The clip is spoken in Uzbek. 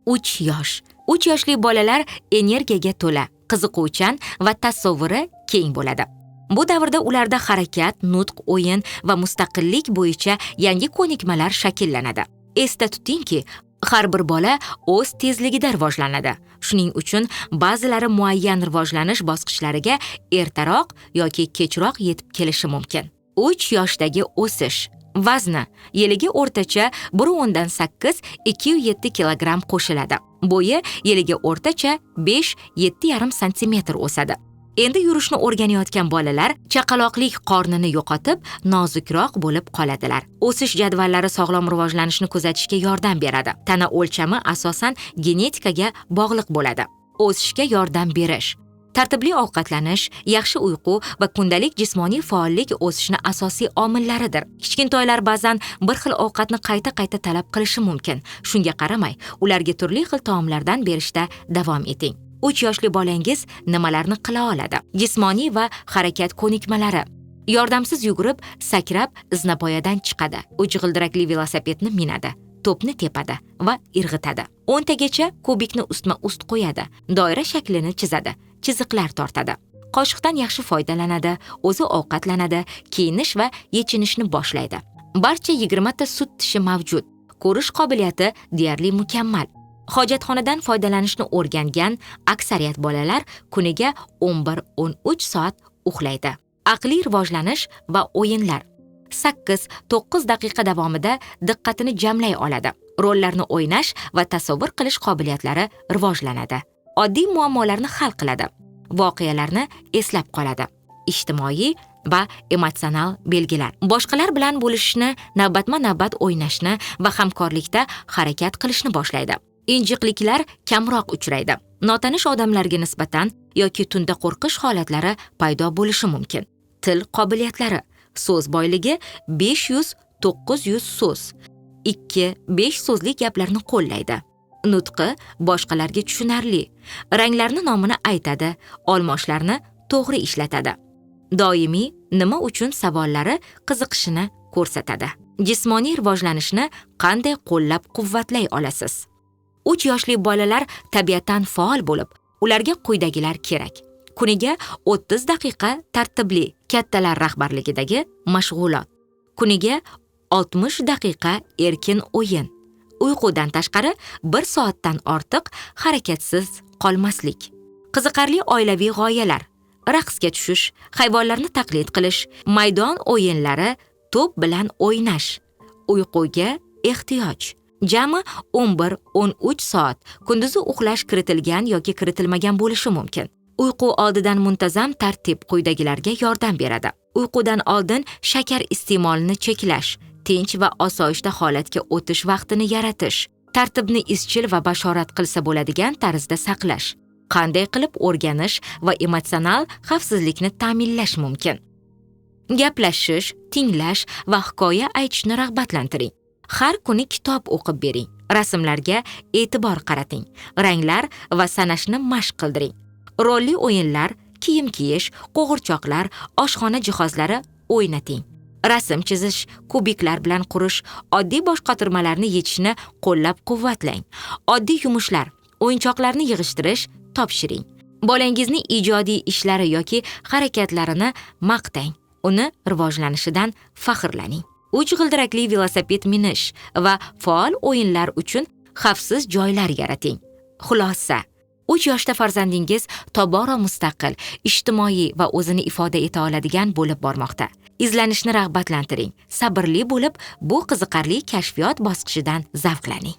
3 yosh. 3 yoshli bolalar energiyaga to'la, qiziquvchan va tasavvuri keng bo'ladi. Bu davrda ularda harakat, nutq, o'yin va mustaqillik bo'yicha yangi ko'nikmalar shakllanadi. Esda tutingki, har bir bola o'z tezligida rivojlanadi. Shuning uchun ba'zilari muayyan rivojlanish bosqichlariga ertaroq yoki kechroq yetib kelishi mumkin. 3 yoshdagi o'sish. Vazni yiliga o'rtacha 1.8-207 kilogramm qo'shiladi. Bo'yi yiliga o'rtacha 5-7,5 santimetr o'sadi. Endi yurishni o'rganayotgan bolalar chaqaloqlik qornini yo'qotib, nozikroq bo'lib qoladilar. O'sish jadvallari sog'lom rivojlanishni kuzatishga yordam beradi. Tana o'lchami asosan genetikaga bog'liq bo'ladi. O'sishga yordam berish. Tartibli ovqatlanish, yaxshi uyqu va kundalik jismoniy faollik o'sishni asosiy omillaridir. Kichkintoylar ba'zan bir xil ovqatni qayta-qayta talab qilishi mumkin. Shunga qaramay, ularga turli xil taomlardan berishda davom eting. 3 yoshli bolangiz nimalarni qila oladi? Jismoniy va harakat ko'nikmalari. Yordamsiz yugurib, sakrab, iznapoyadan chiqadi. Uch g'ildirakli velosipedni minadi. To'pni tepadi va irg'itadi. 10 tagacha kubikni ustma-ust qo'yadi. Doira shaklini chizadi. Chiziqlar tortadi. Qoshiqdan yaxshi foydalanadi, o'zi ovqatlanadi, kiyinish va yechinishni boshlaydi. Barcha 20 ta sut tishi mavjud. Ko'rish qobiliyati deyarli mukammal. Hojatxonadan foydalanishni o'rgangan aksariyat bolalar kuniga 11-13 soat uxlaydi. Aqliy rivojlanish va o'yinlar. 8-9 daqiqa davomida diqqatini jamlay oladi. Rollarni o'ynash va tasavvur qilish qobiliyatlari rivojlanadi. Oddiy muammolarni hal qiladi. Voqealarni eslab qoladi. Ijtimoiy va emotsional belgilar. Boshqalar bilan bo'lishishni, navbatma-navbat o'ynashni va hamkorlikda harakat qilishni boshlaydi. Injiqliklar kamroq uchraydi. Notanish odamlarga nisbatan yoki tunda qo'rqish holatlari paydo bo'lishi mumkin. Til qobiliyatlari. So'z boyligi 500-900 so'z. 2-5 so'zli gaplarni qo'llaydi. Nutqi boshqalarga tushunarli. Ranglarni nomini aytadi, olmoshlarni to'g'ri ishlatadi. Doimiy nima uchun savollari qiziqishini ko'rsatadi. Jismoniy rivojlanishni qanday qo'llab-quvvatlay olasiz? 3 yoshli bolalar tabiatan faol bo'lib, ularga quyidagilar kerak. Kuniga 30 daqiqa tartibli kattalar rahbarligidagi mashg'ulot. Kuniga 60 daqiqa erkin o'yin. Uyqudan tashqari 1 soatdan ortiq harakatsiz qolmaslik. Qiziqarli oilaviy g'oyalar. Raqsga tushish, hayvonlarni taqlid qilish, maydon o'yinlari, to'p bilan o'ynash. Uyquga ehtiyoj. Jami 11-13 soat kunduzi uxlash kiritilgan yoki kiritilmagan bo'lishi mumkin. Uyqu oldidan muntazam tartib quyidagilarga yordam beradi. Uyqudan oldin shakar iste'molini cheklash, tinch va osoyishta holatga o'tish vaqtini yaratish, tartibni izchil va bashorat qilsa bo'ladigan tarzda saqlash, qanday qilib o'rganish va emotsional xavfsizlikni ta'minlash mumkin. Gaplashish, tinglash va hikoya aytishni rag'batlantiring. Har kuni kitob o'qib bering. Rasmlarga e'tibor qarating. Ranglar va sanashni mashq qildiring. Rolli o'yinlar, kiyim kiyish, qo'g'irchoqlar, oshxona jihozlari o'ynating. Rasm chizish, kubiklar bilan qurish, oddiy boshqotirmalarni yechishni qo'llab-quvvatlang. Oddiy yumushlar, o'yinchoqlarni yig'ishtirish topshiring. Bolangizni ijodiy ishlari yoki harakatlarini maqtang. Uni rivojlanishidan faxrlaning. 3 g'ildirakli velosiped minish va faol o'yinlar uchun xavfsiz joylar yarating. Xulosa: 3 yoshda farzandingiz tobora mustaqil, ijtimoiy va o'zini ifoda eta oladigan bo'lib bormoqda. Izlanishni rag'batlantiring. Sabrli bo'lib, bu qiziqarli kashfiyot bosqichidan zavqlaning.